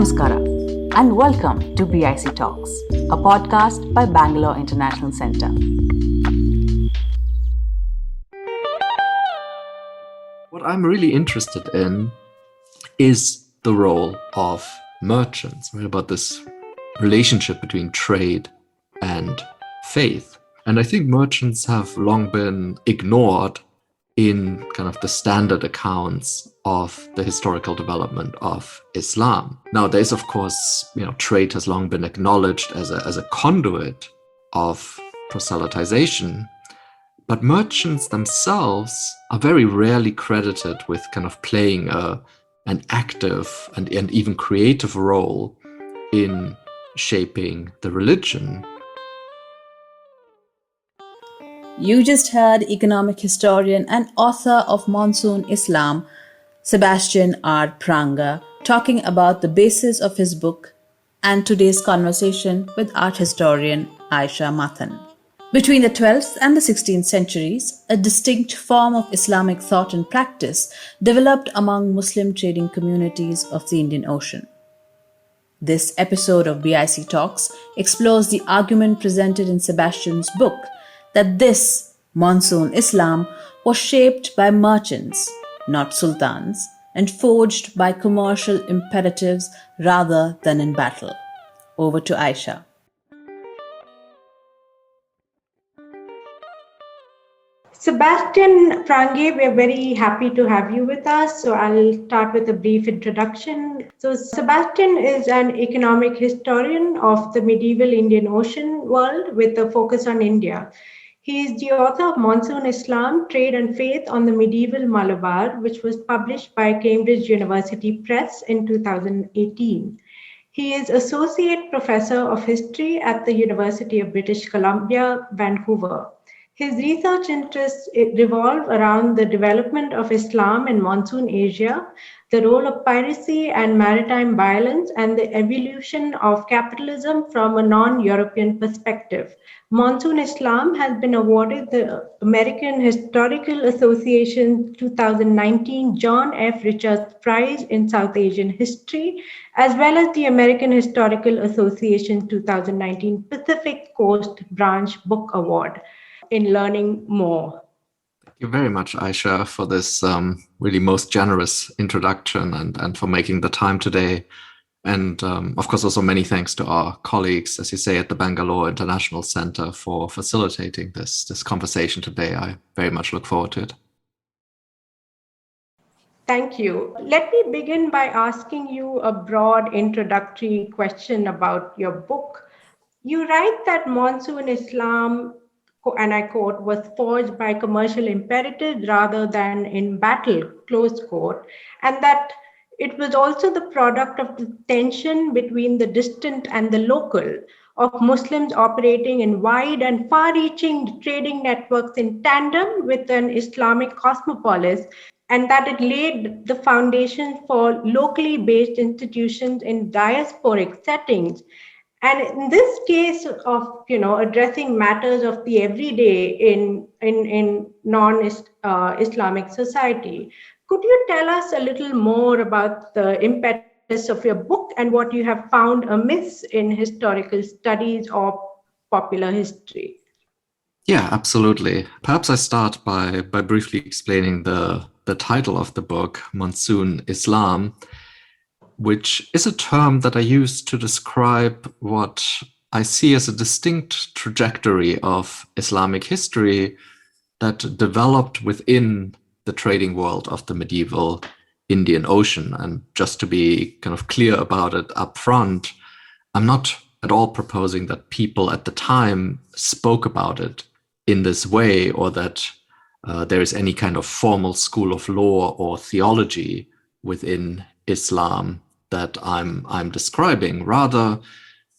Namaskara and welcome to BIC Talks, a podcast by Bangalore International Centre. What I'm really interested in is the role of merchants, right? About this relationship between trade and faith. And I think merchants have long been ignored in kind of the standard accounts of the historical development of Islam. Nowadays, of course, trade has long been acknowledged as a conduit of proselytization, but merchants themselves are very rarely credited with kind of playing an active and even creative role in shaping the religion. You just heard economic historian and author of Monsoon, Islam, Sebastian R Prange, talking about the basis of his book and today's conversation with art historian Ayesha Matthan. Between the 12th and the 16th centuries, a distinct form of Islamic thought and practice developed among Muslim trading communities of the Indian Ocean. This episode of BIC Talks explores the argument presented in Sebastian's book that this Monsoon Islam was shaped by merchants, not sultans, and forged by commercial imperatives rather than in battle. Over to Ayesha. Sebastian Prange, we're very happy to have you with us. So I'll start with a brief introduction. So Sebastian is an economic historian of the medieval Indian Ocean world with a focus on India. He is the author of Monsoon Islam, Trade and Faith on the Medieval Malabar, which was published by Cambridge University Press in 2018. He is Associate Professor of History at the University of British Columbia, Vancouver. His research interests revolve around the development of Islam in Monsoon Asia, the role of piracy and maritime violence, and the evolution of capitalism from a non-European perspective. Monsoon Islam has been awarded the American Historical Association 2019 John F. Richards Prize in South Asian History, as well as the American Historical Association 2019 Pacific Coast Branch Book Award. In learning more. Thank you very much, Ayesha, for this really most generous introduction and for making the time today. And of course, also many thanks to our colleagues, as you say, at the Bangalore International Centre for facilitating this conversation today. I very much look forward to it. Thank you. Let me begin by asking you a broad introductory question about your book. You write that Monsoon Islam, and I quote, was forged by commercial imperatives rather than in battle, close quote, and that it was also the product of the tension between the distant and the local, of Muslims operating in wide and far-reaching trading networks in tandem with an Islamic cosmopolis, and that it laid the foundation for locally based institutions in diasporic settings. And in this case of addressing matters of the everyday in non-Islamic society, could you tell us a little more about the impetus of your book and what you have found amiss in historical studies or popular history? Yeah, absolutely. Perhaps I start by briefly explaining the title of the book, Monsoon Islam, which is a term that I use to describe what I see as a distinct trajectory of Islamic history that developed within the trading world of the medieval Indian Ocean. And just to be kind of clear about it up front, I'm not at all proposing that people at the time spoke about it in this way, or that there is any kind of formal school of law or theology within Islam that I'm describing. Rather,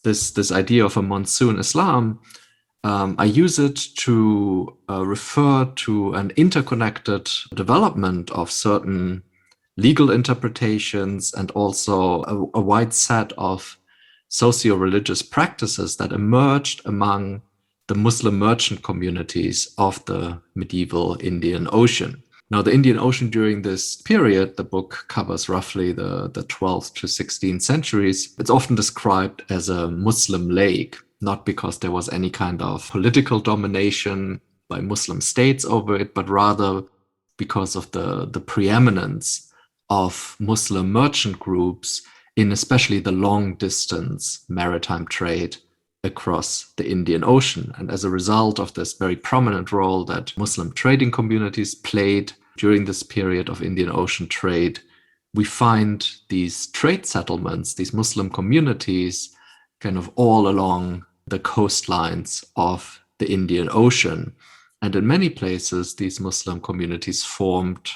this idea of a Monsoon Islam, I use it to refer to an interconnected development of certain legal interpretations and also a wide set of socio-religious practices that emerged among the Muslim merchant communities of the medieval Indian Ocean. Now, the Indian Ocean during this period, the book covers roughly the 12th to 16th centuries. It's often described as a Muslim lake, not because there was any kind of political domination by Muslim states over it, but rather because of the preeminence of Muslim merchant groups in especially the long distance maritime trade across the Indian Ocean. And as a result of this very prominent role that Muslim trading communities played during this period of Indian Ocean trade, we find these trade settlements, these Muslim communities, kind of all along the coastlines of the Indian Ocean. And in many places, these Muslim communities formed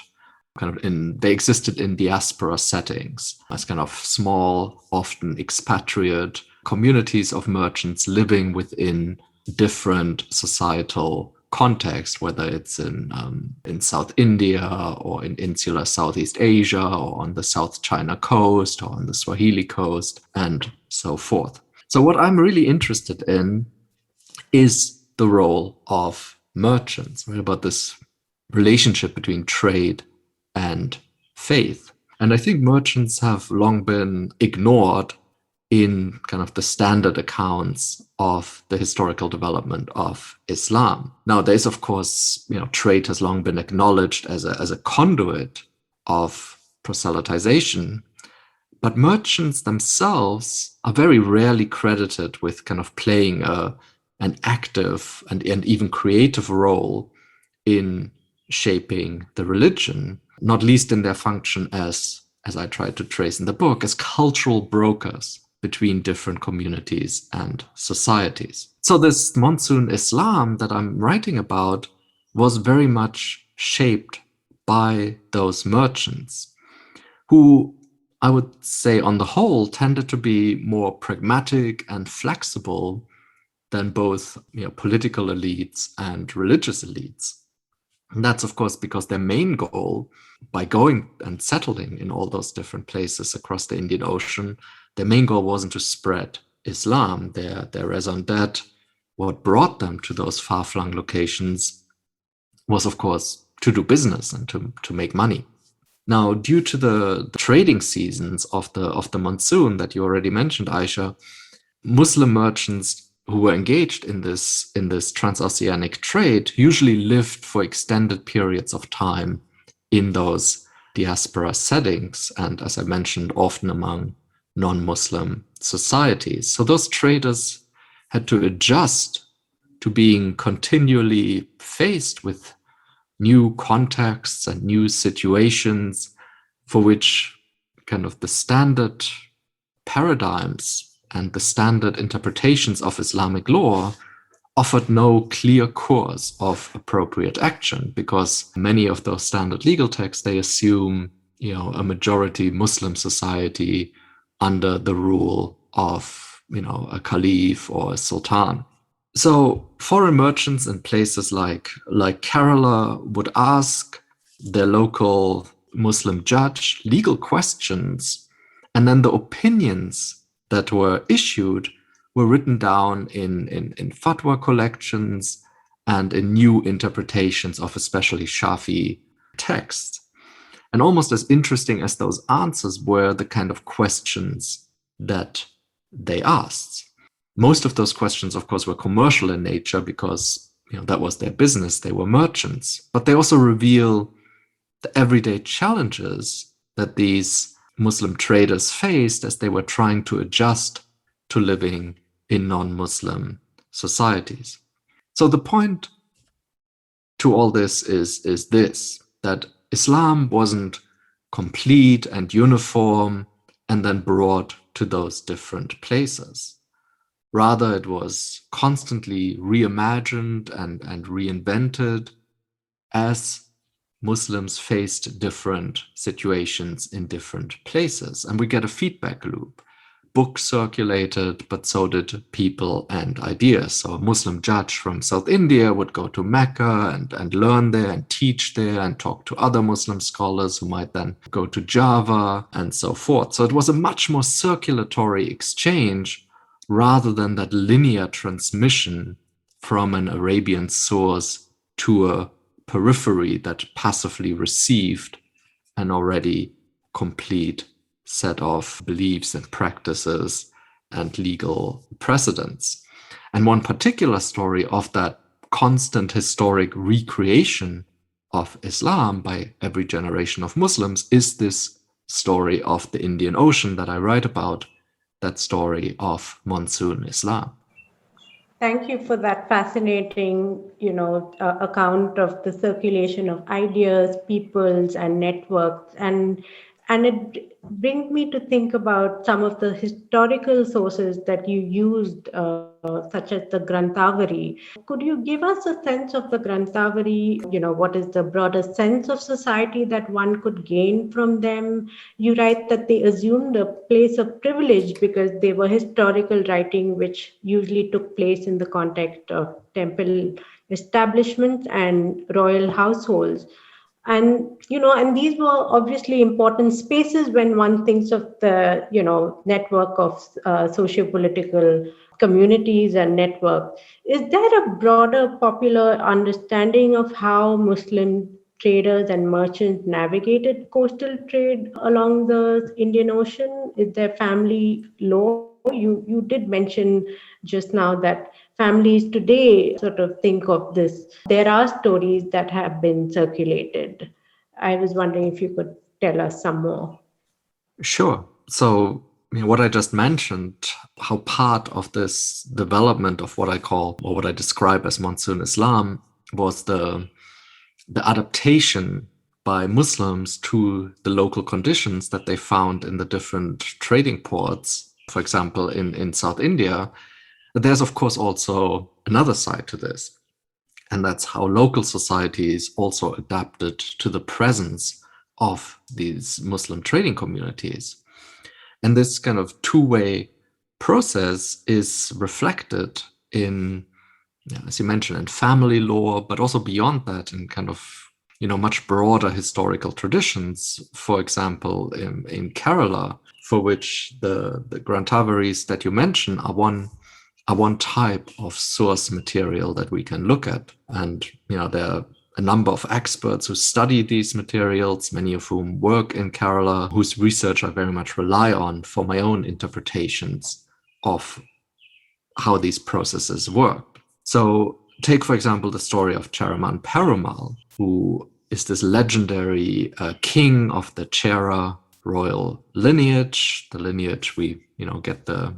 they existed in diaspora settings as kind of small, often expatriate communities of merchants living within different societal contexts, whether it's in South India or in insular Southeast Asia or on the South China coast or on the Swahili coast and so forth. So what I'm really interested in is the role of merchants, right? About this relationship between trade and faith. And I think merchants have long been ignored in kind of the standard accounts of the historical development of Islam. Nowadays, of course, trade has long been acknowledged as a conduit of proselytization, but merchants themselves are very rarely credited with kind of playing an active and even creative role in shaping the religion, not least in their function as I tried to trace in the book, as cultural brokers between different communities and societies. So this Monsoon Islam that I'm writing about was very much shaped by those merchants, who I would say on the whole tended to be more pragmatic and flexible than both political elites and religious elites. And that's, of course, because their main goal, by going and settling in all those different places across the Indian Ocean, their main goal wasn't to spread Islam. Their raison d'etre, what brought them to those far-flung locations, was, of course, to do business and to make money. Now, due to the trading seasons of the monsoon that you already mentioned, Ayesha, Muslim merchants who were engaged in this transoceanic trade usually lived for extended periods of time in those diaspora settings, and as I mentioned, often among non-Muslim societies. So those traders had to adjust to being continually faced with new contexts and new situations for which kind of the standard paradigms and the standard interpretations of Islamic law offered no clear course of appropriate action, because many of those standard legal texts, they assume, a majority Muslim society under the rule of, a caliph or a sultan. So foreign merchants in places like Kerala would ask their local Muslim judge legal questions, and then the opinions that were issued were written down in fatwa collections and in new interpretations of especially Shafi texts. And almost as interesting as those answers were the kind of questions that they asked. Most of those questions, of course, were commercial in nature because that was their business. They were merchants. But they also reveal the everyday challenges that these Muslim traders faced as they were trying to adjust to living in non-Muslim societies. So the point to all this is this, that Islam wasn't complete and uniform and then brought to those different places. Rather, it was constantly reimagined and reinvented as Muslims faced different situations in different places. And we get a feedback loop. Books circulated, but so did people and ideas. So a Muslim judge from South India would go to Mecca and learn there and teach there and talk to other Muslim scholars who might then go to Java and so forth. So it was a much more circulatory exchange rather than that linear transmission from an Arabian source to a periphery that passively received an already complete set of beliefs and practices and legal precedents. And one particular story of that constant historic recreation of Islam by every generation of Muslims is this story of the Indian Ocean that I write about, that story of Monsoon Islam. Thank you for that fascinating, account of the circulation of ideas, peoples, and networks, and it brings me to think about some of the historical sources that you used, such as the Granthavari. Could you give us a sense of the Granthavari? What is the broader sense of society that one could gain from them? You write that they assumed a place of privilege because they were historical writing, which usually took place in the context of temple establishments and royal households. And these were obviously important spaces when one thinks of the network of socio-political communities and networks. Is there a broader popular understanding of how Muslim traders and merchants navigated coastal trade along the Indian Ocean? Is there family law? You did mention just now that families today sort of think of this. There are stories that have been circulated. I was wondering if you could tell us some more. Sure. So, what I just mentioned, how part of this development of what I call, or what I describe as Monsoon Islam, was the adaptation by Muslims to the local conditions that they found in the different trading ports. For example, in South India, there's of course also another side to this. And that's how local societies also adapted to the presence of these Muslim trading communities. And this kind of two-way process is reflected in, as you mentioned, in family law, but also beyond that in kind of, much broader historical traditions. For example, in Kerala, for which the Grantavaris that you mentioned are one type of source material that we can look at. And, there are a number of experts who study these materials, many of whom work in Kerala, whose research I very much rely on for my own interpretations of how these processes work. So take, for example, the story of Cheraman Perumal, who is this legendary king of the Chera royal lineage, the lineage we, get the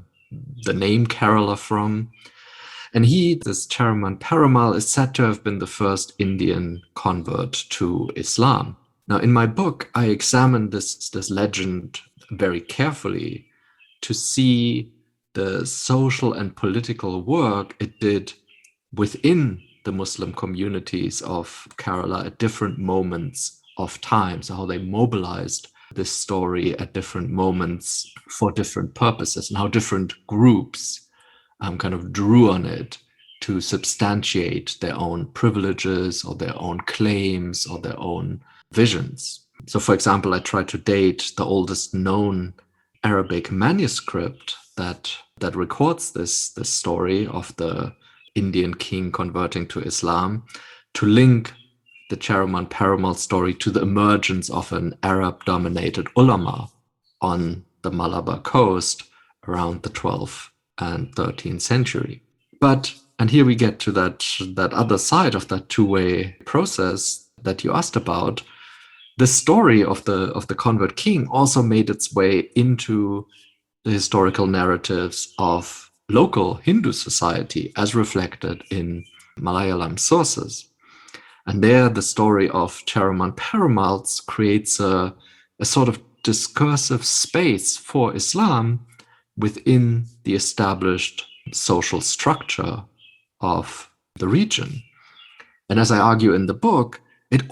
name Kerala from. And this Cheraman Perumal, is said to have been the first Indian convert to Islam. Now, in my book, I examined this legend very carefully to see the social and political work it did within the Muslim communities of Kerala at different moments of time, so how they mobilized this story at different moments for different purposes, and how different groups kind of drew on it to substantiate their own privileges or their own claims or their own visions. So, for example, I tried to date the oldest known Arabic manuscript that records this story of the Indian king converting to Islam, to link the Cheraman Perumal story to the emergence of an Arab-dominated ulama on the Malabar coast around the 12th and 13th century. And here we get to that other side of that two-way process that you asked about. The story of the convert king also made its way into the historical narratives of local Hindu society, as reflected in Malayalam sources. And there, the story of Cheraman Perumal creates a sort of discursive space for Islam within the established social structure of the region. And as I argue in the book, it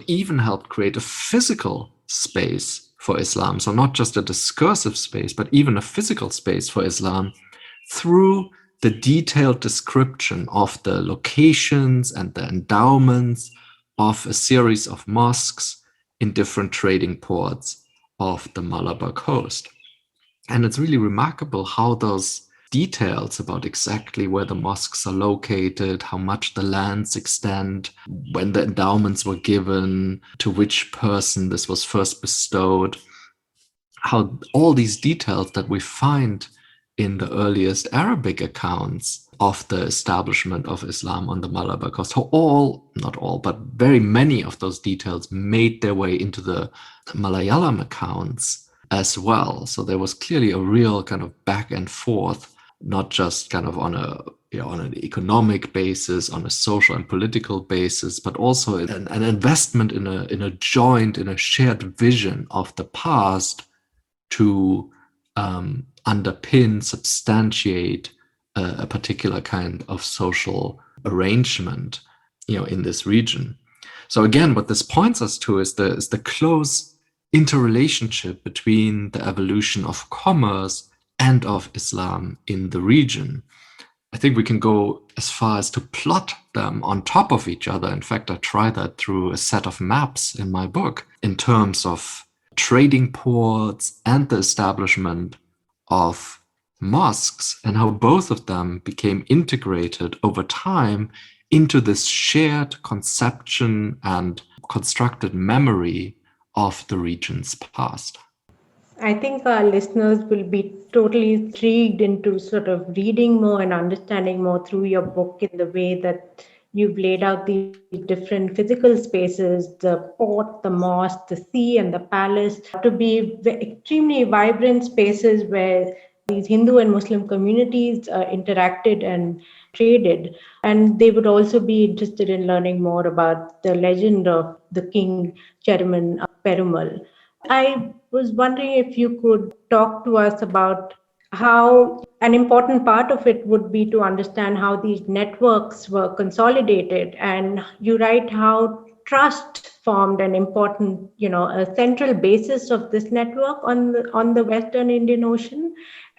even helped create a physical space for Islam. So not just a discursive space, but even a physical space for Islam through the detailed description of the locations and the endowments of a series of mosques in different trading ports of the Malabar coast. And it's really remarkable how those details about exactly where the mosques are located, how much the lands extend, when the endowments were given, to which person this was first bestowed, how all these details that we find in the earliest Arabic accounts of the establishment of Islam on the Malabar coast, how not all, but very many of those details made their way into the Malayalam accounts as well. So there was clearly a real kind of back and forth, not just kind of on an economic basis, on a social and political basis, but also an investment in a shared vision of the past to underpin, substantiate a particular kind of social arrangement, in this region. So again, what this points us to is the close interrelationship between the evolution of commerce and of Islam in the region. I think we can go as far as to plot them on top of each other. In fact, I try that through a set of maps in my book in terms of trading ports and the establishment of mosques, and how both of them became integrated over time into this shared conception and constructed memory of the region's past. I think our listeners will be totally intrigued into sort of reading more and understanding more through your book in the way that you've laid out these different physical spaces, the port, the mosque, the sea, and the palace, to be extremely vibrant spaces where these Hindu and Muslim communities interacted and traded. And they would also be interested in learning more about the legend of the King Chairman Perumal. I was wondering if you could talk to us about how an important part of it would be to understand how these networks were consolidated. And you write how trust formed an important, a central basis of this network on the Western Indian Ocean,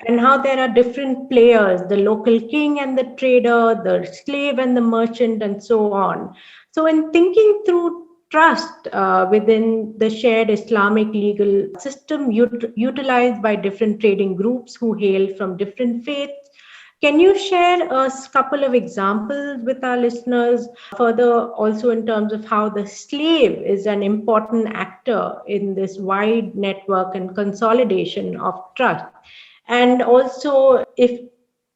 and how there are different players, the local king and the trader, the slave and the merchant, and so on. So in thinking through trust within the shared Islamic legal system utilized by different trading groups who hail from different faiths, can you share a couple of examples with our listeners, further also in terms of how the slave is an important actor in this wide network and consolidation of trust? And also, if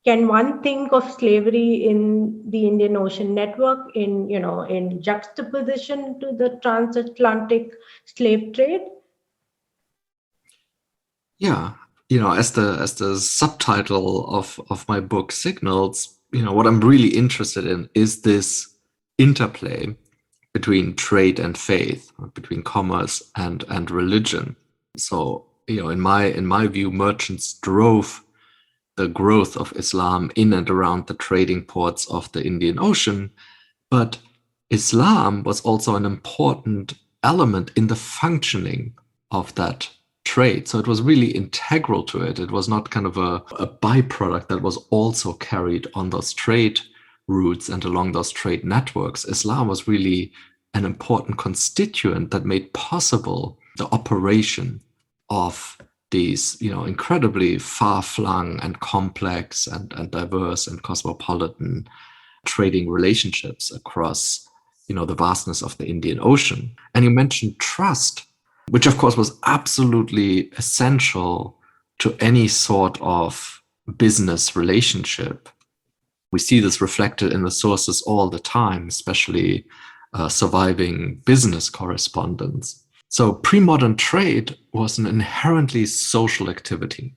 can one think of slavery in the Indian Ocean network in juxtaposition to the transatlantic slave trade? Yeah, as the subtitle of my book signals, what I'm really interested in is this interplay between trade and faith, between commerce and religion. So, in my view, merchants drove the growth of Islam in and around the trading ports of the Indian Ocean, but Islam was also an important element in the functioning of that trade. So it was really integral to it. It was not kind of a byproduct that was also carried on those trade routes and along those trade networks. Islam was really an important constituent that made possible the operation of these, incredibly far-flung and complex and diverse and cosmopolitan trading relationships across, the vastness of the Indian Ocean. And you mentioned trust, which of course was absolutely essential to any sort of business relationship. We see this reflected in the sources all the time, especially surviving business correspondence. So pre-modern trade was an inherently social activity.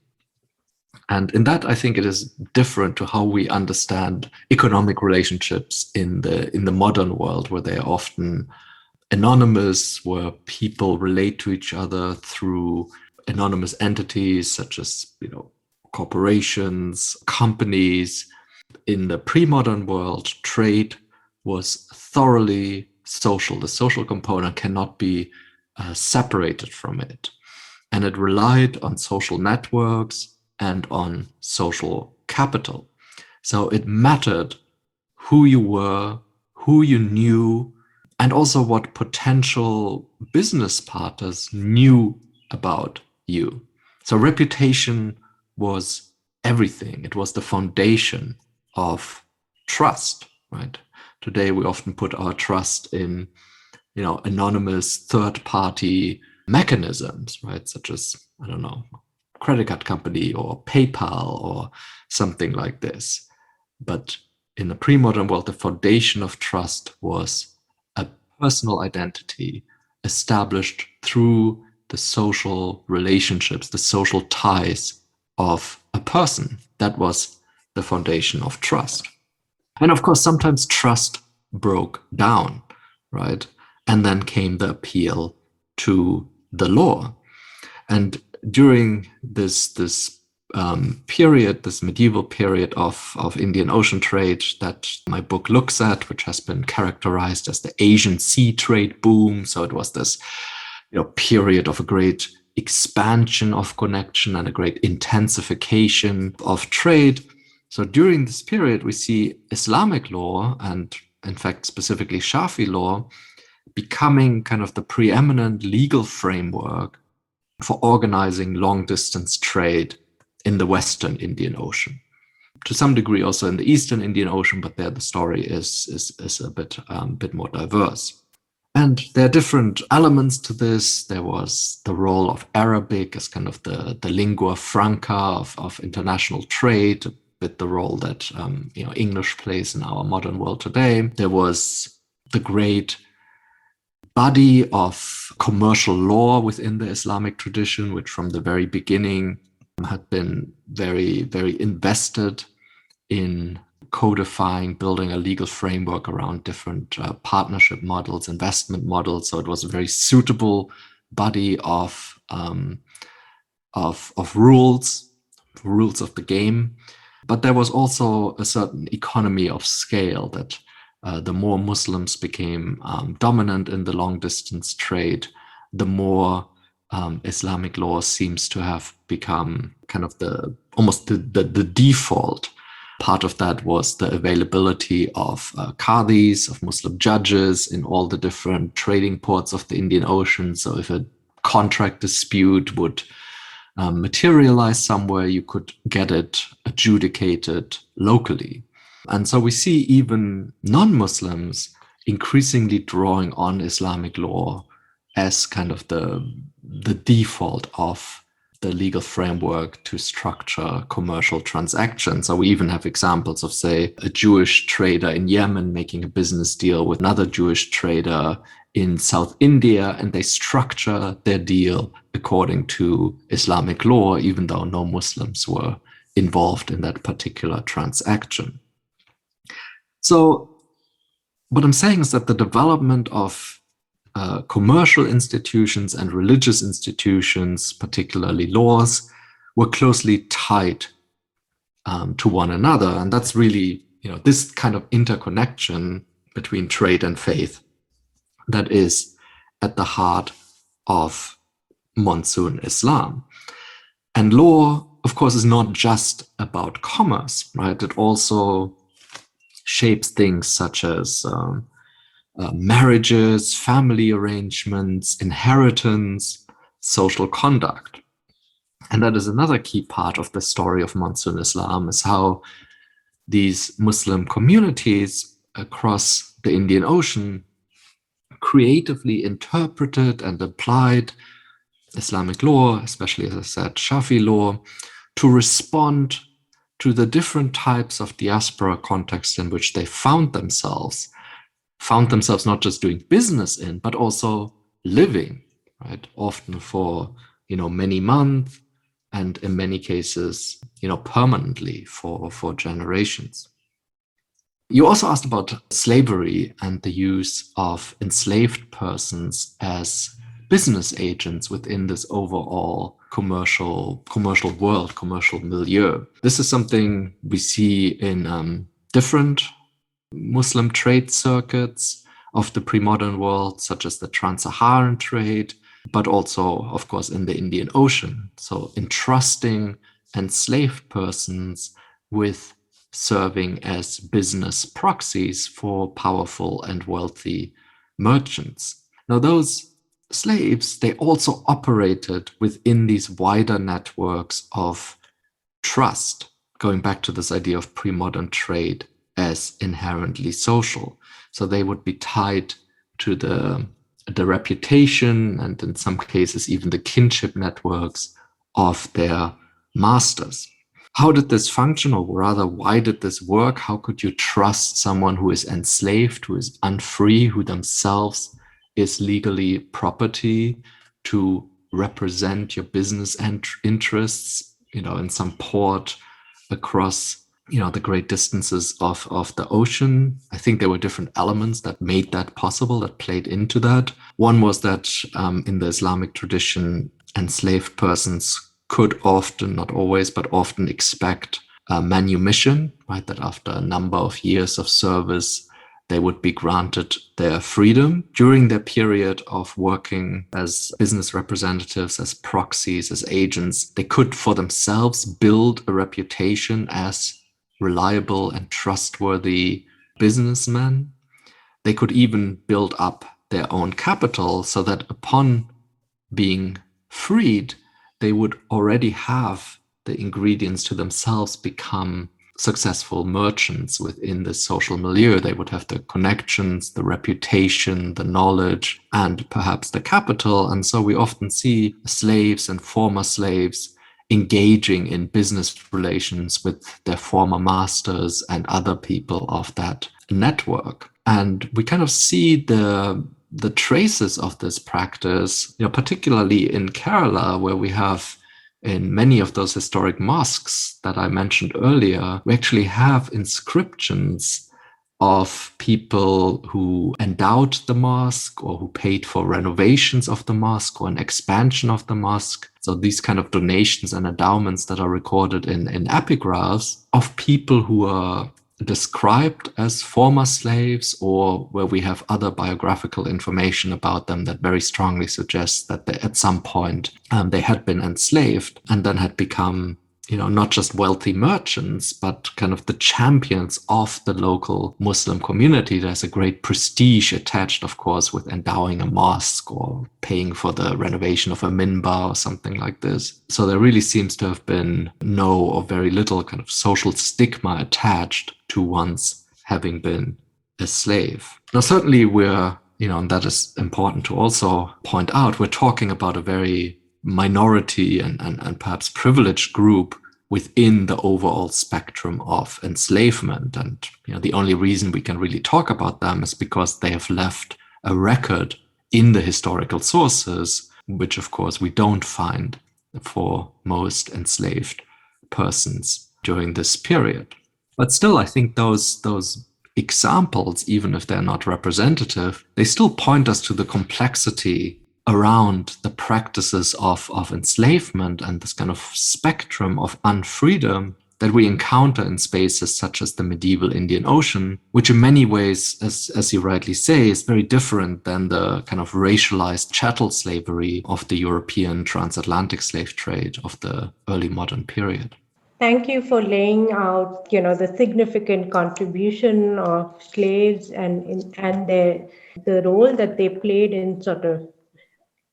And in that, I think it is different to how we understand economic relationships in the modern world, where they are often anonymous, where people relate to each other through anonymous entities such as, corporations, companies. In the pre-modern world, trade was thoroughly social. The social component cannot be separated from it. And it relied on social networks and on social capital. So it mattered who you were, who you knew, and also what potential business partners knew about you. So reputation was everything. It was the foundation of trust, right? Today, we often put our trust in, anonymous third-party mechanisms, right? Such as, I don't know, credit card company or PayPal or something like this. But in the pre-modern world, the foundation of trust was a personal identity established through the social relationships, the social ties of a person. That was the foundation of trust. And of course, sometimes trust broke down, right? And then came the appeal to the law. And during this period, this medieval period of Indian Ocean trade that my book looks at, which has been characterized as the Asian sea trade boom. So it was this, period of a great expansion of connection and a great intensification of trade. So during this period, we see Islamic law, and in fact, specifically Shafi law, becoming kind of the preeminent legal framework for organizing long-distance trade in the Western Indian Ocean. To some degree also in the Eastern Indian Ocean, but there the story is a bit more diverse. And there are different elements to this. There was the role of Arabic as kind of the lingua franca of international trade, with the role that English plays in our modern world today. There was the great body of commercial law within the Islamic tradition, which from the very beginning had been very, very invested in codifying, building a legal framework around different partnership models, investment models. So it was a very suitable body of rules of the game. But there was also a certain economy of scale that the more Muslims became dominant in the long distance trade, the more Islamic law seems to have become kind of almost the default. Part of that was the availability of qadis, of Muslim judges in all the different trading ports of the Indian Ocean. So if a contract dispute would materialize somewhere, you could get it adjudicated locally. And so we see even non-Muslims increasingly drawing on Islamic law as kind of the default of the legal framework to structure commercial transactions. So we even have examples of, say, a Jewish trader in Yemen making a business deal with another Jewish trader in South India, and they structure their deal according to Islamic law, even though no Muslims were involved in that particular transaction. So what I'm saying is that the development of commercial institutions and religious institutions, particularly laws, were closely tied to one another. And that's really, this kind of interconnection between trade and faith that is at the heart of Monsoon Islam. And law, of course, is not just about commerce, right? It also shapes things such as marriages, family arrangements, inheritance, social conduct. And that is another key part of the story of Monsoon Islam, is how these Muslim communities across the Indian Ocean creatively interpreted and applied Islamic law, especially, as I said, Shafi law, to respond to the different types of diaspora contexts in which they found themselves not just doing business in, but also living, right? Often for, many months, and in many cases, permanently for generations. You also asked about slavery and the use of enslaved persons as business agents within this overall commercial world, commercial milieu. This is something we see in different Muslim trade circuits of the pre-modern world, such as the trans-Saharan trade, but also, of course, in the Indian Ocean. So entrusting enslaved persons with serving as business proxies for powerful and wealthy merchants. Now, those slaves, they also operated within these wider networks of trust, going back to this idea of pre-modern trade as inherently social. So they would be tied to the reputation and in some cases even the kinship networks of their masters. How did this function, or rather, why did this work? How could you trust someone who is enslaved, who is unfree, who themselves is legally property, to represent your business interests, in some port across, the great distances of the ocean? I think there were different elements that made that possible, that played into that. One was that in the Islamic tradition, enslaved persons could often, not always, but often expect manumission, right? That after a number of years of service, they would be granted their freedom during their period of working as business representatives, as proxies, as agents. They could for themselves build a reputation as reliable and trustworthy businessmen. They could even build up their own capital so that upon being freed, they would already have the ingredients to themselves become successful merchants within the social milieu. They would have the connections, the reputation, the knowledge, and perhaps the capital. And so we often see slaves and former slaves engaging in business relations with their former masters and other people of that network. And we kind of see the traces of this practice, particularly in Kerala, where we have in many of those historic mosques that I mentioned earlier, we actually have inscriptions of people who endowed the mosque or who paid for renovations of the mosque or an expansion of the mosque. So these kind of donations and endowments that are recorded in epigraphs of people who are described as former slaves, or where we have other biographical information about them that very strongly suggests that they, at some point they had been enslaved and then had become, not just wealthy merchants, but kind of the champions of the local Muslim community. There's a great prestige attached, of course, with endowing a mosque or paying for the renovation of a minbar or something like this. So there really seems to have been no or very little kind of social stigma attached to once having been a slave. Now, certainly we're, and that is important to also point out, we're talking about a very minority and perhaps privileged group within the overall spectrum of enslavement. And the only reason we can really talk about them is because they have left a record in the historical sources, which of course we don't find for most enslaved persons during this period. But still, I think those examples, even if they're not representative, they still point us to the complexity around the practices of enslavement and this kind of spectrum of unfreedom that we encounter in spaces such as the medieval Indian Ocean, which in many ways, as you rightly say, is very different than the kind of racialized chattel slavery of the European transatlantic slave trade of the early modern period. Thank you for laying out, the significant contribution of slaves and the role that they played in sort of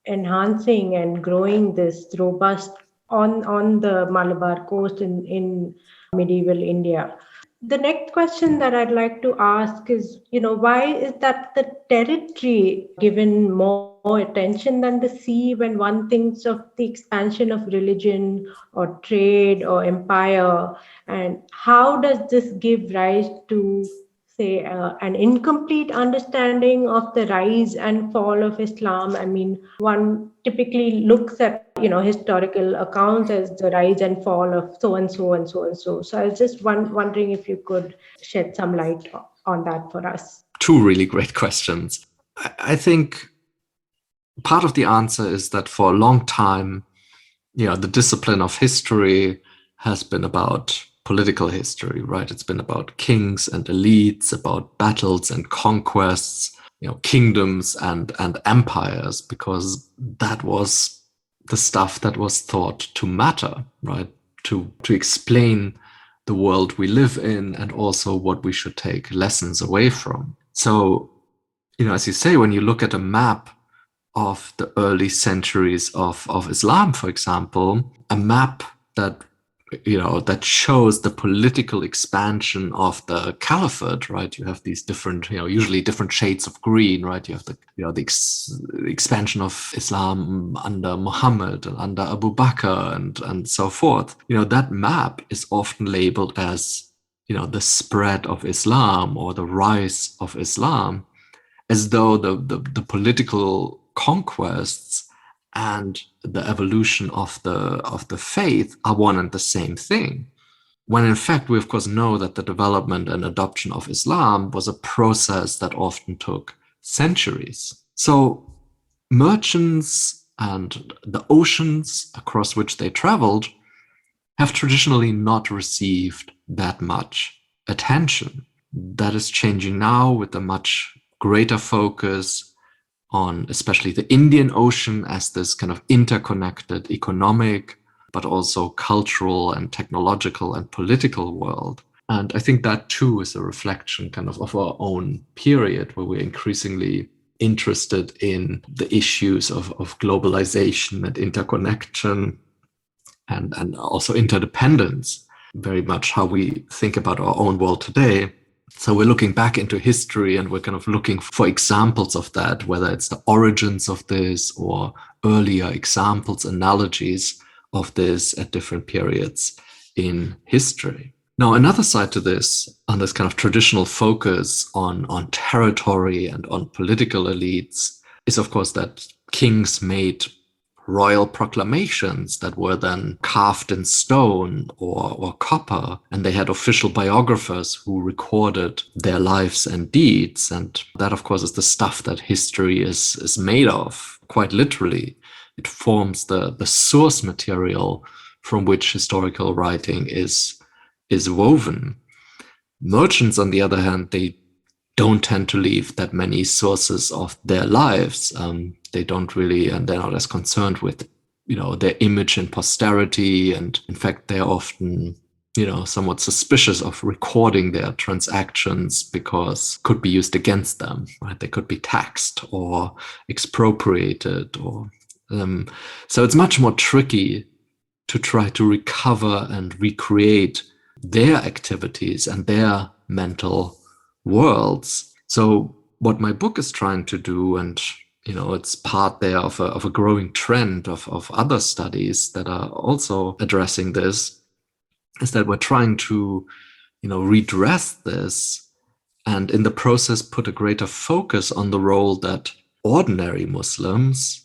enhancing and growing this robust on the Malabar coast in medieval India. The next question that I'd like to ask is, why is that the territory given more attention than the sea when one thinks of the expansion of religion or trade or empire? And how does this give rise to, say, an incomplete understanding of the rise and fall of Islam? I mean, one typically looks at, historical accounts as the rise and fall of so and so and so and so. So I was just wondering if you could shed some light on that for us. Two really great questions. I think part of the answer is that for a long time, the discipline of history has been about political history, right? It's been about kings and elites, about battles and conquests, kingdoms and empires, because that was the stuff that was thought to matter, right? To explain the world we live in and also what we should take lessons away from. So, as you say, when you look at a map of the early centuries of Islam, for example, a map that that shows the political expansion of the caliphate, right? You have these different, usually different shades of green, right? You have the expansion of Islam under Muhammad and under Abu Bakr and so forth. That map is often labeled as, the spread of Islam or the rise of Islam, as though the political conquests and the evolution of the faith are one and the same thing. When in fact, we of course know that the development and adoption of Islam was a process that often took centuries. So merchants and the oceans across which they traveled have traditionally not received that much attention. That is changing now with a much greater focus on especially the Indian Ocean as this kind of interconnected economic, but also cultural and technological and political world. And I think that too is a reflection kind of our own period, where we're increasingly interested in the issues of globalization and interconnection and also interdependence, very much how we think about our own world today. So we're looking back into history and we're kind of looking for examples of that, whether it's the origins of this or earlier examples, analogies of this at different periods in history. Now, another side to this, on this kind of traditional focus on territory and on political elites, is of course that kings made royal proclamations that were then carved in stone or copper, and they had official biographers who recorded their lives and deeds. And that, of course, is the stuff that history is made of, quite literally. It forms the source material from which historical writing is woven. Merchants, on the other hand, they don't tend to leave that many sources of their lives. They don't really, and they're not as concerned with, their image in posterity. And in fact, they're often, somewhat suspicious of recording their transactions because could be used against them, right? They could be taxed or expropriated or, so it's much more tricky to try to recover and recreate their activities and their mental worlds. So what my book is trying to do, and it's part there of a growing trend of other studies that are also addressing this, is that we're trying to redress this, and in the process put a greater focus on the role that ordinary Muslims,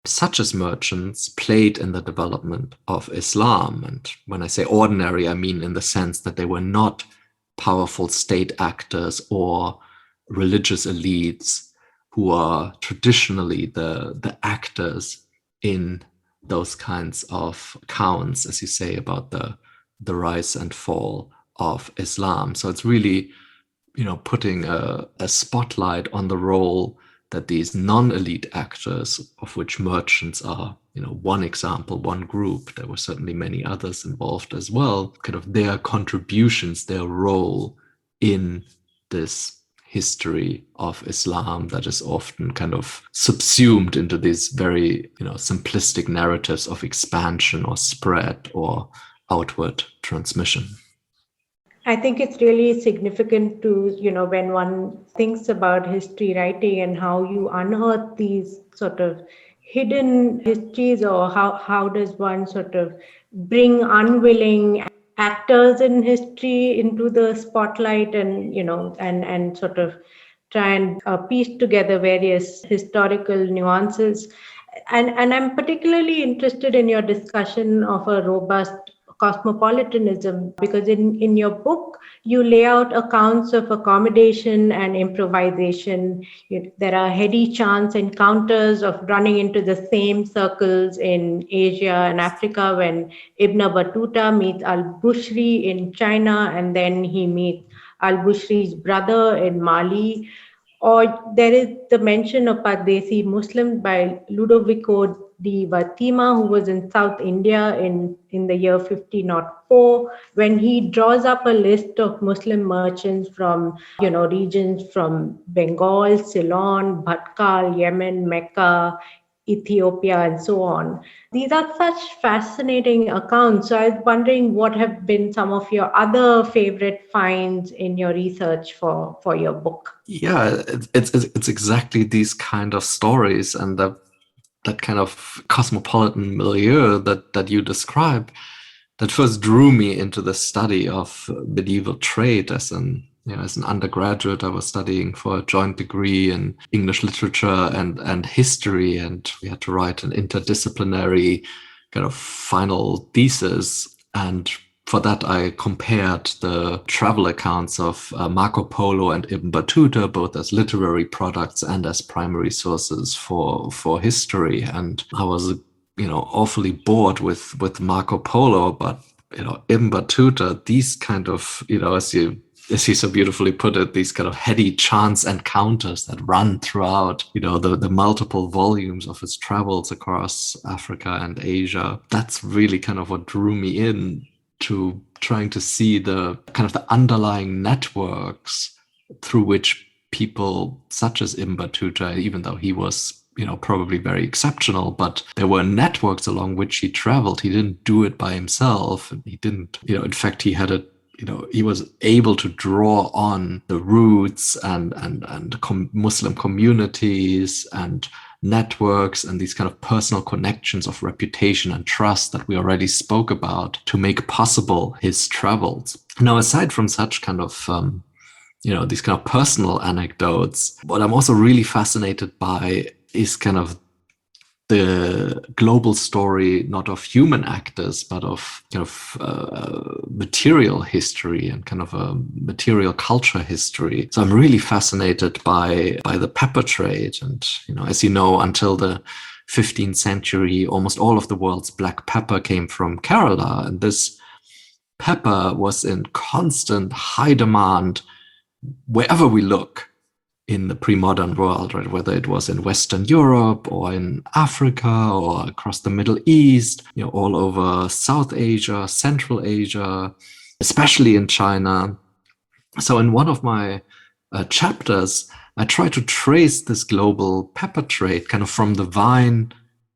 such as merchants, played in the development of Islam. And when I say ordinary, I mean in the sense that they were not powerful state actors or religious elites who are traditionally the actors in those kinds of accounts, as you say, about the rise and fall of Islam. So it's really, putting a spotlight on the role that these non-elite actors, of which merchants are, one example, one group, there were certainly many others involved as well, kind of their contributions, their role in this history of Islam that is often kind of subsumed into these very, simplistic narratives of expansion or spread or outward transmission. I think it's really significant to, when one thinks about history writing and how you unearth these sort of hidden histories, or how does one sort of bring unwilling actors in history into the spotlight and, and sort of try and piece together various historical nuances. And I'm particularly interested in your discussion of a robust cosmopolitanism, because in your book you lay out accounts of accommodation and improvisation. There are heady chance encounters of running into the same circles in Asia and Africa, when Ibn Battuta meets al-Bushri in China, and then he meets al-Bushri's brother in Mali. Or there is the mention of Pardesi Muslims by Ludovico di Vatima, who was in South India in the year 1504, when he draws up a list of Muslim merchants from, regions from Bengal, Ceylon, Bhatkal, Yemen, Mecca, Ethiopia and so on. These are such fascinating accounts. So I was wondering what have been some of your other favorite finds in your research for your book. Yeah, it's exactly these kind of stories and that kind of cosmopolitan milieu that you describe that first drew me into the study of medieval trade. As an undergraduate, I was studying for a joint degree in English literature and history, and we had to write an interdisciplinary kind of final thesis. And for that, I compared the travel accounts of Marco Polo and Ibn Battuta, both as literary products and as primary sources for history. And I was, awfully bored with Marco Polo, but Ibn Battuta, these kind of, as he so beautifully put it, these kind of heady chance encounters that run throughout, the multiple volumes of his travels across Africa and Asia. That's really kind of what drew me in to trying to see the kind of the underlying networks through which people such as Ibn Battuta, even though he was probably very exceptional, but there were networks along which he traveled. He didn't do it by himself. He didn't, in fact, he had he was able to draw on the roots and Muslim communities and networks and these kind of personal connections of reputation and trust that we already spoke about to make possible his travels. Now, aside from such kind of these kind of personal anecdotes, what I'm also really fascinated by is kind of the global story, not of human actors, but of kind of material history and kind of a material culture history. So I'm really fascinated by the pepper trade. And, as you know, until the 15th century, almost all of the world's black pepper came from Kerala. And this pepper was in constant high demand wherever we look in the pre-modern world, right? Whether it was in Western Europe or in Africa or across the Middle East, all over South Asia, Central Asia, especially in China. So in one of my chapters, I try to trace this global pepper trade kind of from the vine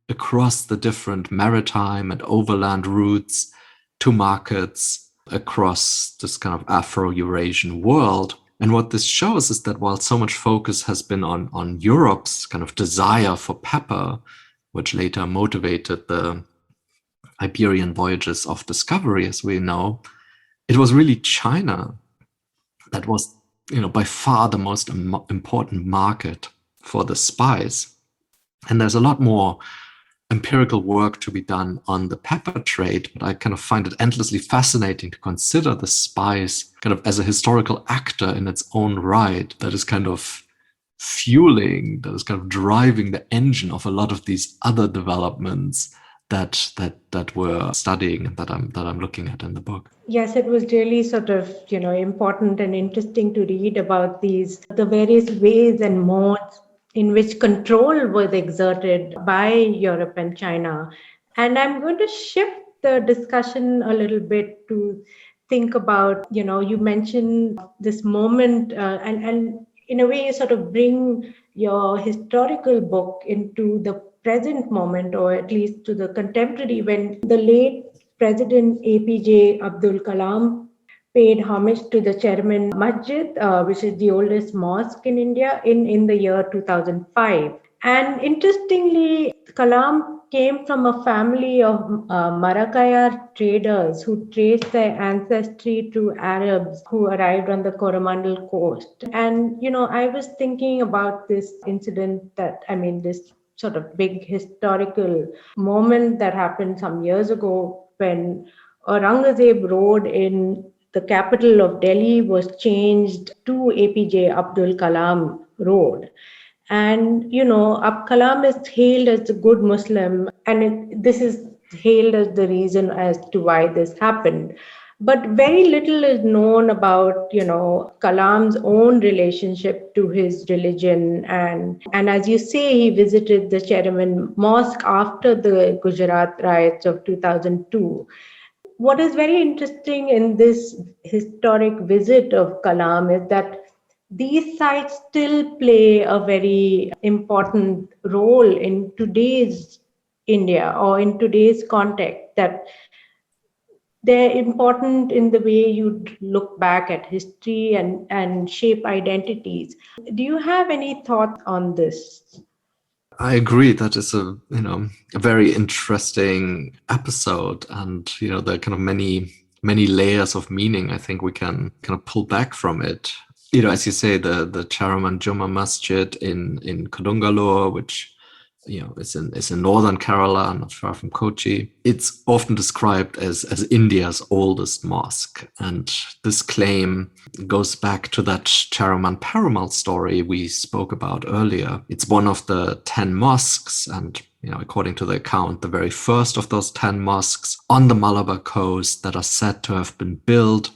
across the different maritime and overland routes to markets across this kind of Afro-Eurasian world. And what this shows is that while so much focus has been on Europe's kind of desire for pepper, which later motivated the Iberian voyages of discovery, as we know, it was really China that was, by far the most important market for the spice. And there's a lot more empirical work to be done on the pepper trade, but I kind of find it endlessly fascinating to consider the spice kind of as a historical actor in its own right that is kind of fueling, that is kind of driving the engine of a lot of these other developments that we're studying and that I'm looking at in the book. Yes, it was really sort of, important and interesting to read about the various ways and modes in which control was exerted by Europe and China. And I'm going to shift the discussion a little bit to think about, you mentioned this moment and in a way you sort of bring your historical book into the present moment, or at least to the contemporary, when the late President APJ Abdul Kalam paid homage to the Chairman Masjid, which is the oldest mosque in India, in the year 2005. And interestingly, Kalam came from a family of Marakayar traders who traced their ancestry to Arabs who arrived on the Coromandel coast. And, I was thinking about this incident this sort of big historical moment that happened some years ago when Aurangzeb Road in the capital of Delhi was changed to APJ Abdul Kalam Road. And, Kalam is hailed as a good Muslim, and this is hailed as the reason as to why this happened. But very little is known about, Kalam's own relationship to his religion. And as you say, he visited the Chairman Mosque after the Gujarat riots of 2002. What is very interesting in this historic visit of Kalam is that these sites still play a very important role in today's India or in today's context, that they're important in the way you look back at history and shape identities. Do you have any thoughts on this? I agree. That is a very interesting episode, and there are kind of many layers of meaning I think we can kind of pull back from it. As you say, the Charaman Juma Masjid in Kodungallur, which is in northern Kerala, not far from Kochi. It's often described as India's oldest mosque, and this claim goes back to that Charaman Perumal story we spoke about earlier. It's one of the 10 mosques, and according to the account, the very first of those 10 mosques on the Malabar coast that are said to have been built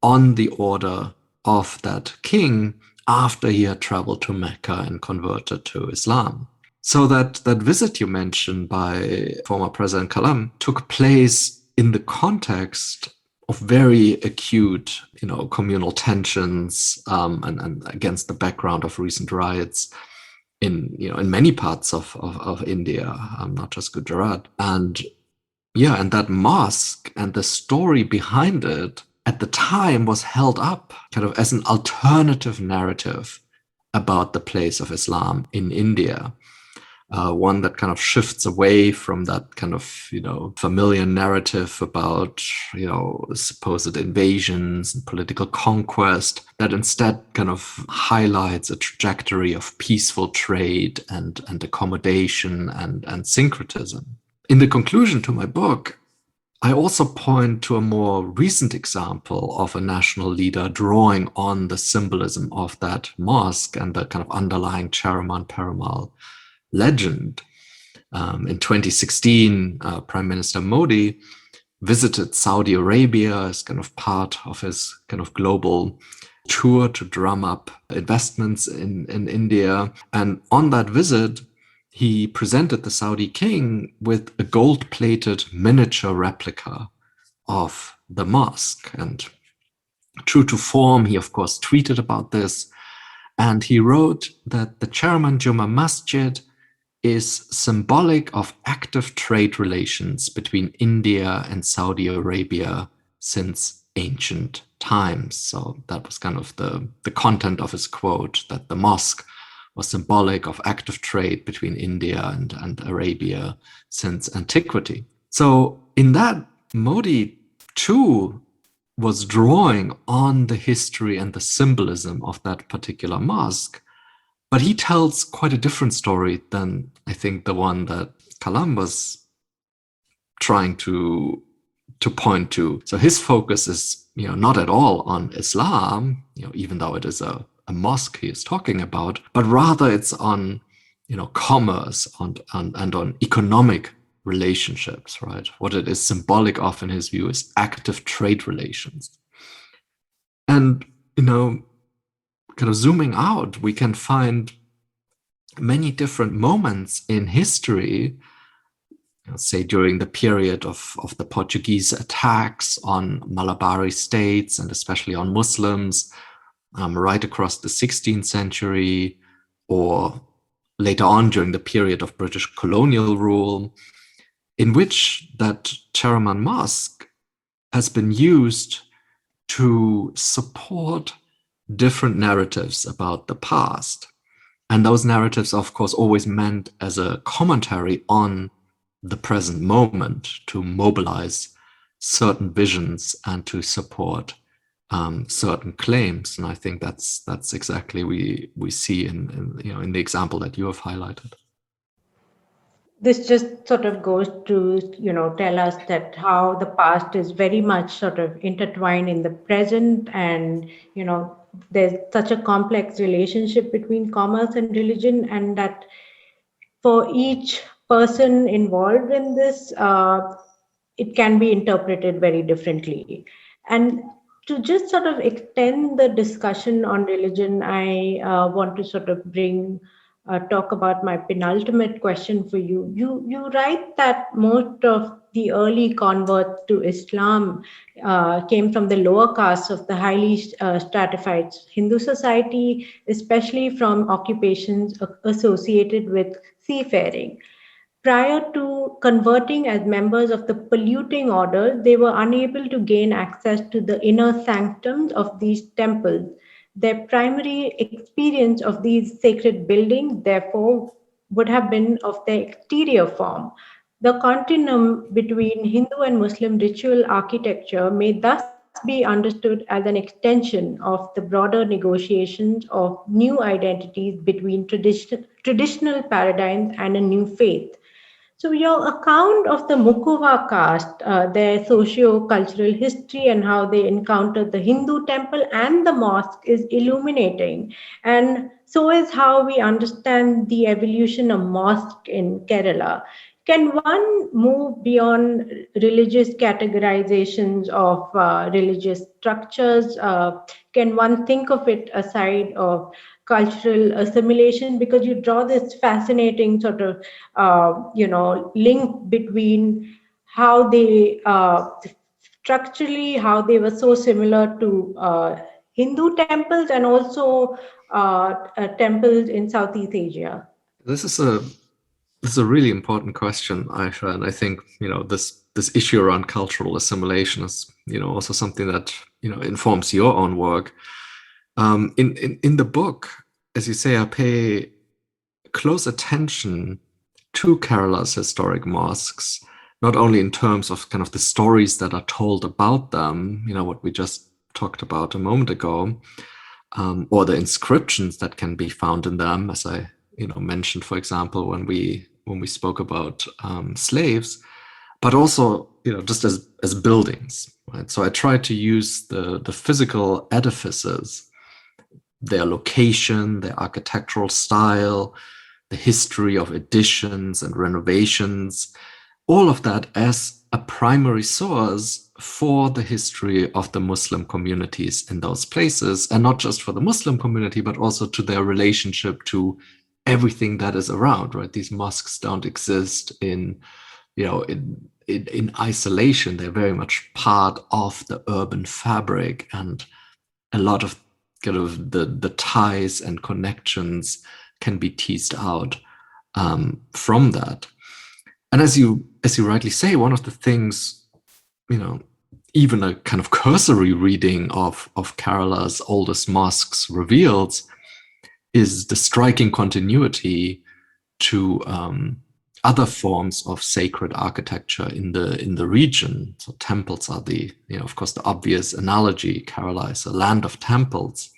on the order of that king after he had traveled to Mecca and converted to Islam. So that visit you mentioned by former President Kalam took place in the context of very acute, communal tensions, and against the background of recent riots in many parts of India, not just Gujarat. And that mosque and the story behind it at the time was held up kind of as an alternative narrative about the place of Islam in India. One that kind of shifts away from that kind of, familiar narrative about, supposed invasions and political conquest, that instead kind of highlights a trajectory of peaceful trade and accommodation and syncretism. In the conclusion to my book, I also point to a more recent example of a national leader drawing on the symbolism of that mosque and the kind of underlying Charaman Perumal legend. In 2016, Prime Minister Modi visited Saudi Arabia as kind of part of his kind of global tour to drum up investments in India. And on that visit, he presented the Saudi king with a gold-plated miniature replica of the mosque. And true to form, he of course tweeted about this. And he wrote that the Charaman Juma Masjid is symbolic of active trade relations between India and Saudi Arabia since ancient times. So that was kind of the content of his quote, that the mosque was symbolic of active trade between India and Arabia since antiquity. So in that, Modi too was drawing on the history and the symbolism of that particular mosque. But he tells quite a different story than I think the one that Kalam was trying to point to. So his focus is, not at all on Islam, even though it is a mosque he is talking about, but rather it's on, commerce and on economic relationships, right? What it is symbolic of in his view is active trade relations. And, kind of zooming out, we can find many different moments in history, say during the period of the Portuguese attacks on Malabari states and especially on Muslims, right across the 16th century, or later on during the period of British colonial rule, in which that Charaman Mosque has been used to support different narratives about the past. And those narratives, of course, always meant as a commentary on the present moment, to mobilize certain visions and to support certain claims. And I think that's exactly we see in the example that you have highlighted. This just sort of goes to, tell us that how the past is very much sort of intertwined in the present, and, there's such a complex relationship between commerce and religion, and that for each person involved in this, it can be interpreted very differently. And to just sort of extend the discussion on religion, I want to sort of bring talk about my penultimate question for you. You write that most of the early converts to Islam came from the lower castes of the highly stratified Hindu society, especially from occupations associated with seafaring. Prior to converting as members of the polluting orders, they were unable to gain access to the inner sanctums of these temples. Their primary experience of these sacred buildings, therefore, would have been of their exterior form. The continuum between Hindu and Muslim ritual architecture may thus be understood as an extension of the broader negotiations of new identities between traditional paradigms and a new faith. So, your account of the Mukuva caste, their socio-cultural history, and how they encountered the Hindu temple and the mosque is illuminating. And so is how we understand the evolution of mosque in Kerala. Can one move beyond religious categorizations of religious structures? Can one think of it aside of cultural assimilation? Because you draw this fascinating sort of link between how they structurally how they were so similar to Hindu temples and also temples in Southeast Asia. This is a really important question, Aisha, and I think this issue around cultural assimilation is also something that informs your own work. In the book, as you say, I pay close attention to Kerala's historic mosques, not only in terms of kind of the stories that are told about them, what we just talked about a moment ago, or the inscriptions that can be found in them, as I mentioned, for example, when we spoke about slaves, but also just as buildings, right? So I try to use the physical edifices, their location, their architectural style, the history of additions and renovations, all of that as a primary source for the history of the Muslim communities in those places, and not just for the Muslim community, but also to their relationship to everything that is around, right? These mosques don't exist in isolation. They're very much part of the urban fabric, and a lot of kind of the ties and connections can be teased out from that. And as you rightly say, one of the things, even a kind of cursory reading of Kerala's oldest mosques reveals is the striking continuity to other forms of sacred architecture in the region. So temples are of course, the obvious analogy. Kerala is a land of temples.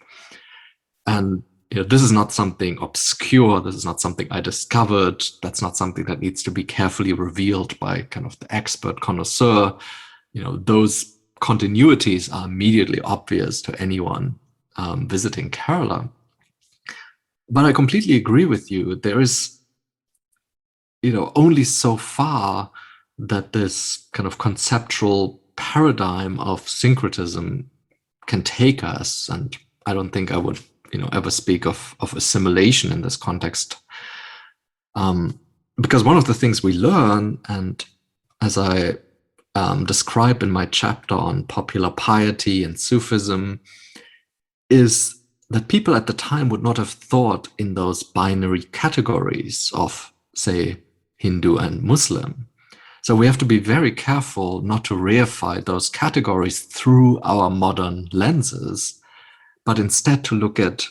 And this is not something obscure. This is not something I discovered. That's not something that needs to be carefully revealed by kind of the expert connoisseur. Those continuities are immediately obvious to anyone visiting Kerala. But I completely agree with you. There is, only so far that this kind of conceptual paradigm of syncretism can take us. And I don't think I would ever speak of assimilation in this context. Because one of the things we learn, and as I describe in my chapter on popular piety and Sufism, is that people at the time would not have thought in those binary categories of, say, Hindu and Muslim. So we have to be very careful not to reify those categories through our modern lenses, but instead to look at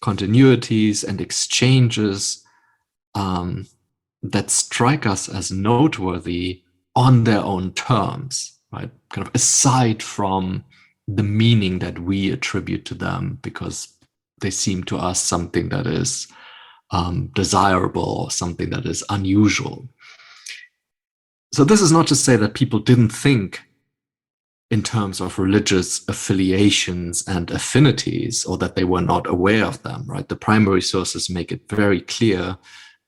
continuities and exchanges that strike us as noteworthy on their own terms, right? Kind of aside from the meaning that we attribute to them, because they seem to us something that is desirable or something that is unusual. So this is not to say that people didn't think in terms of religious affiliations and affinities, or that they were not aware of them, right? The primary sources make it very clear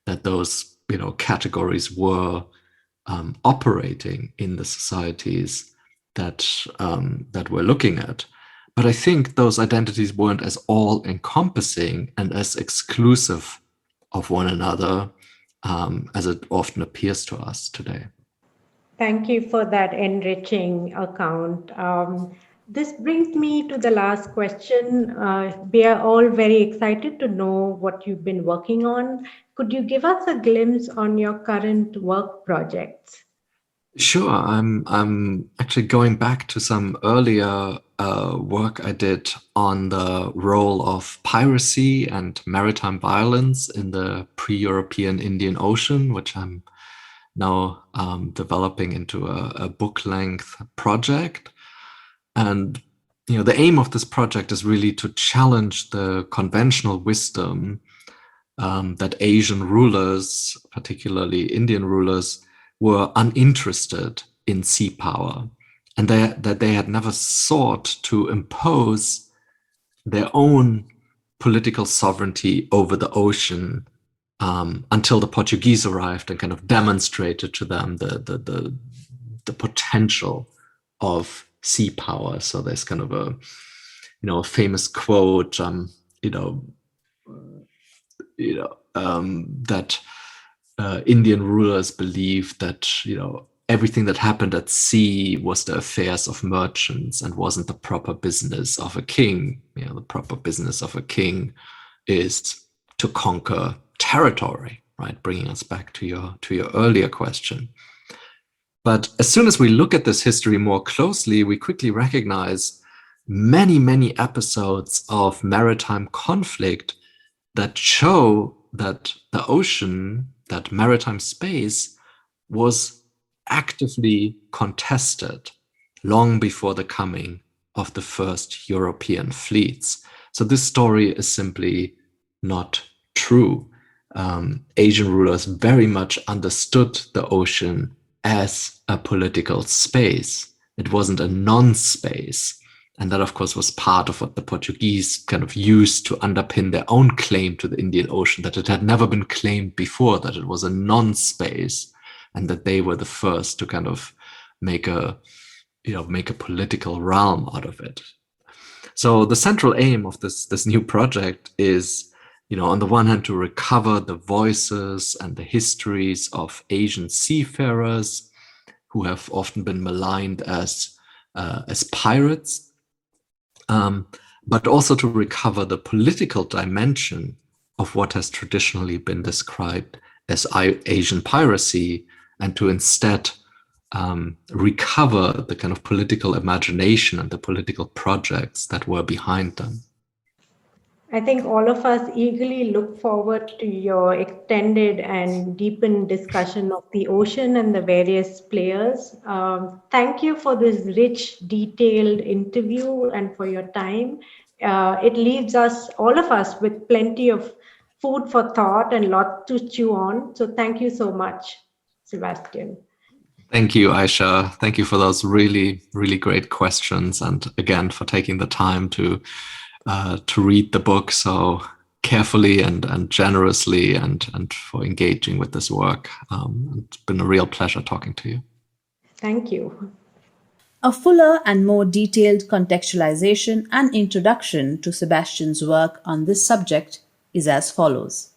that those, categories were operating in the societies that we're looking at. But I think those identities weren't as all-encompassing and as exclusive of one another, as it often appears to us today. Thank you for that enriching account. This brings me to the last question. We are all very excited to know what you've been working on. Could you give us a glimpse on your current work projects? Sure, I'm actually going back to some earlier work I did on the role of piracy and maritime violence in the pre-European Indian Ocean, which I'm now developing into a book-length project. And the aim of this project is really to challenge the conventional wisdom that Asian rulers, particularly Indian rulers, were uninterested in sea power, and that they had never sought to impose their own political sovereignty over the ocean until the Portuguese arrived and kind of demonstrated to them the potential of sea power. So there's kind of a famous quote, that Indian rulers believed that everything that happened at sea was the affairs of merchants and wasn't the proper business of a king. The proper business of a king is to conquer territory, right? Bringing us back to your earlier question. But as soon as we look at this history more closely, we quickly recognize many episodes of maritime conflict that show that the ocean, that maritime space, was actively contested long before the coming of the first European fleets. So this story is simply not true. Asian rulers very much understood the ocean as a political space. It wasn't a non-space. And that, of course, was part of what the Portuguese kind of used to underpin their own claim to the Indian Ocean, that it had never been claimed before, that it was a non-space, and that they were the first to kind of make a political realm out of it. So the central aim of this new project is, on the one hand, to recover the voices and the histories of Asian seafarers who have often been maligned as pirates, but also to recover the political dimension of what has traditionally been described as Asian piracy, and to instead recover the kind of political imagination and the political projects that were behind them. I think all of us eagerly look forward to your extended and deepened discussion of the ocean and the various players. Thank you for this rich, detailed interview and for your time. It leaves us, all of us, with plenty of food for thought and lots to chew on. So thank you so much, Sebastian. Thank you, Ayesha. Thank you for those really, really great questions. And again, for taking the time to read the book so carefully and generously, and for engaging with this work. It's been a real pleasure talking to you. Thank you. A fuller and more detailed contextualization and introduction to Sebastian's work on this subject is as follows.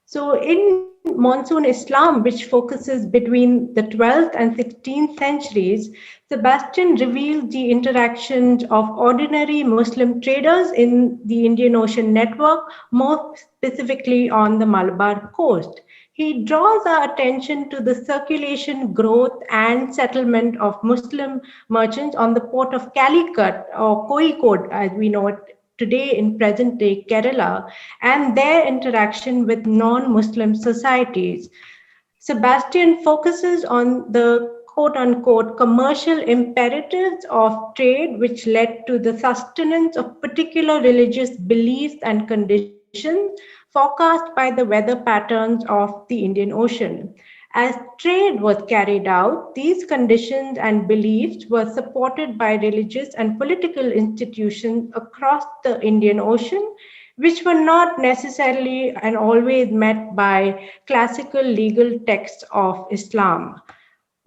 So in Monsoon Islam, which focuses between the 12th and 16th centuries, Sebastian revealed the interactions of ordinary Muslim traders in the Indian Ocean network, more specifically on the Malabar coast. He draws our attention to the circulation, growth, and settlement of Muslim merchants on the port of Calicut, or Kozhikode as we know it today in present-day Kerala, and their interaction with non-Muslim societies. Sebastian focuses on the quote-unquote commercial imperatives of trade, which led to the sustenance of particular religious beliefs and conditions forecast by the weather patterns of the Indian Ocean. As trade was carried out, these conditions and beliefs were supported by religious and political institutions across the Indian Ocean, which were not necessarily and always met by classical legal texts of Islam.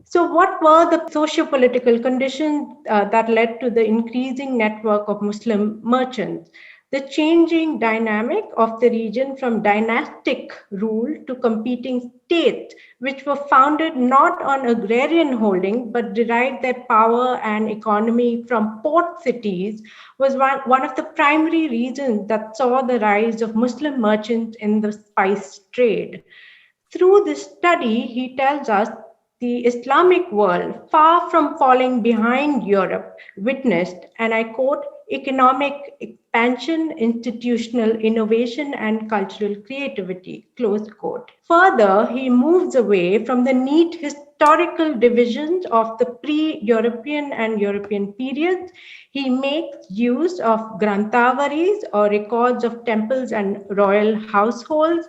So what were the socio-political conditions that led to the increasing network of Muslim merchants? The changing dynamic of the region from dynastic rule to competing states, which were founded not on agrarian holding but derived their power and economy from port cities, was one of the primary reasons that saw the rise of Muslim merchants in the spice trade. Through this study, he tells us the Islamic world, far from falling behind Europe, witnessed, and I quote, economic expansion, institutional innovation, and cultural creativity, close quote. Further, he moves away from the neat historical divisions of the pre-European and European periods. He makes use of Grantavaris or records of temples and royal households,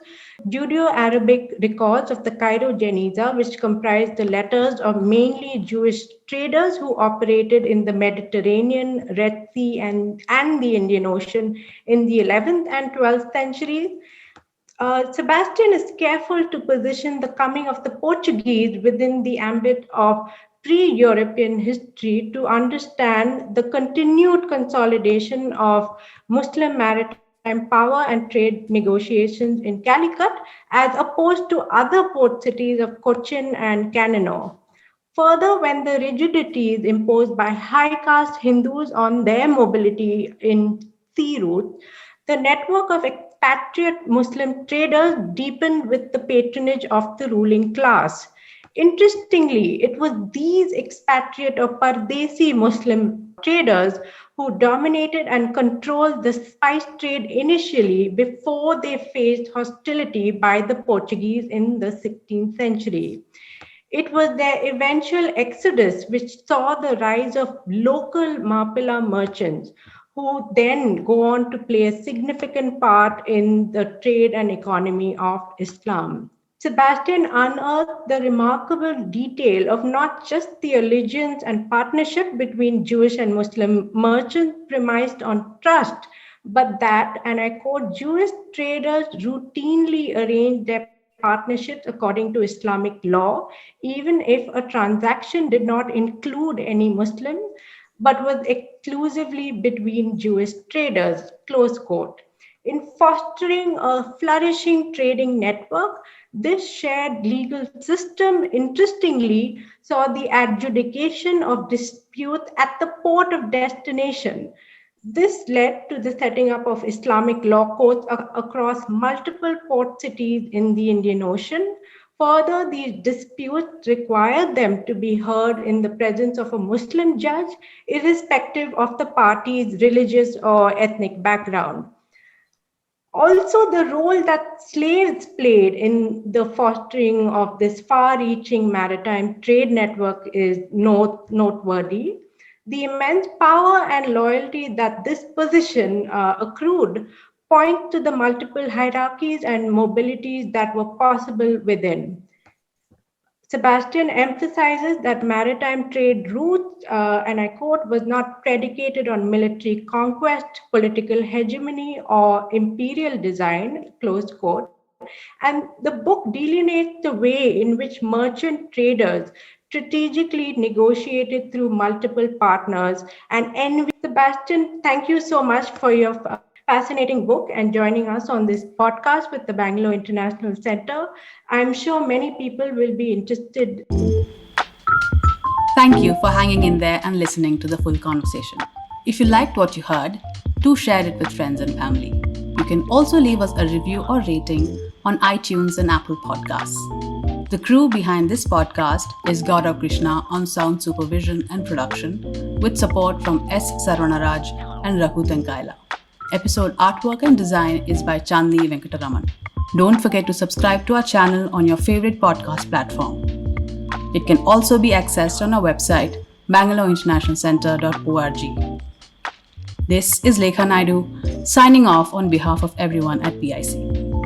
Judeo-Arabic records of the Cairo Geniza, which comprised the letters of mainly Jewish traders who operated in the Mediterranean, Red Sea, and the Indian Ocean in the 11th and 12th centuries. Sebastian is careful to position the coming of the Portuguese within the ambit of pre-European history to understand the continued consolidation of Muslim maritime power and trade negotiations in Calicut, as opposed to other port cities of Cochin and Canino. Further, when the rigidities imposed by high caste Hindus on their mobility in sea routes, the network of expatriate Muslim traders deepened with the patronage of the ruling class. Interestingly, it was these expatriate or Pardesi Muslim traders who dominated and controlled the spice trade initially before they faced hostility by the Portuguese in the 16th century. It was their eventual exodus which saw the rise of local Mapila merchants, who then go on to play a significant part in the trade and economy of Islam. Sebastian unearthed the remarkable detail of not just the allegiance and partnership between Jewish and Muslim merchants premised on trust, but that, and I quote, Jewish traders routinely arranged their partnerships according to Islamic law, even if a transaction did not include any Muslim, but was exclusively between Jewish traders, close quote. In fostering a flourishing trading network, this shared legal system, interestingly, saw the adjudication of disputes at the port of destination. This led to the setting up of Islamic law courts across multiple port cities in the Indian Ocean. Further, these disputes required them to be heard in the presence of a Muslim judge, irrespective of the party's religious or ethnic background. Also, the role that slaves played in the fostering of this far-reaching maritime trade network is noteworthy. The immense power and loyalty that this position accrued point to the multiple hierarchies and mobilities that were possible within. Sebastian emphasizes that maritime trade routes, and I quote, was not predicated on military conquest, political hegemony, or imperial design, close quote. And the book delineates the way in which merchant traders strategically negotiated through multiple partners and envy. Sebastian, thank you so much for your fascinating book and joining us on this podcast with the Bangalore International Center. I'm sure many people will be interested. Thank you for hanging in there and listening to the full conversation. If you liked what you heard, do share it with friends and family. You can also leave us a review or rating on iTunes and Apple Podcasts. The crew behind this podcast is Gaurav Krishna on sound supervision and production, with support from S. Sarvanaraj and Raghu Tankaila. Episode artwork and design is by Chandni Venkataraman. Don't forget to subscribe to our channel on your favorite podcast platform. It can also be accessed on our website, bangaloreinternationalcenter.org. This is Lekha Naidu, signing off on behalf of everyone at BIC.